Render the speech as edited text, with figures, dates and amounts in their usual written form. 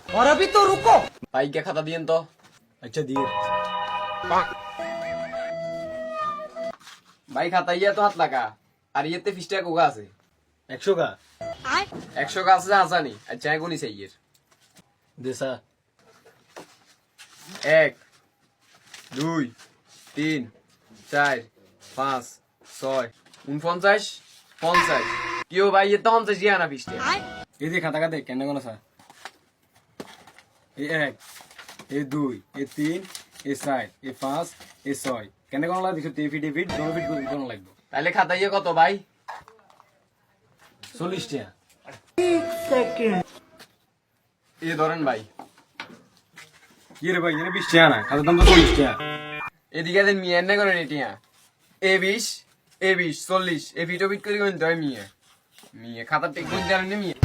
और अभी तो रुको। ভাইকে খাতা দিয়েন তো। আচ্ছা দিয়ে ভাই খাতা ইয়ে তো হাত লাগা আর ইয়েতে 20 টাকা কোগা আছে 100 কা 100 কা আছে হাসানি আচ্ছা এগুনি চাইয়ের দেসা 1 2 3 4 5 6 49 50 কিও ভাই এ তো 50 জিয়া না 20 টাকা এই যে খাতা খাতে কেন কোন স্যার এই 1 এই 2 এই 3 এই 4 এই 5 এই 6 কেন কোন লাগবে দেখো টিভি টিভি ডবল ফিট কোন লাগবে তাহলে খাতা ইয়ে কত ভাই 40 টাকা এই ধরেন ভাই কি রে ভাই এর 20 টাকা না খাতার দাম তো 40 টাকা এদিকে দেন মিয়া এনে করেন এটিয়া A20 A20 40 এ ভিডিও বিট করে কোন দয় মিয়া মিয়া খাতা টেক কোন জানেন মিয়া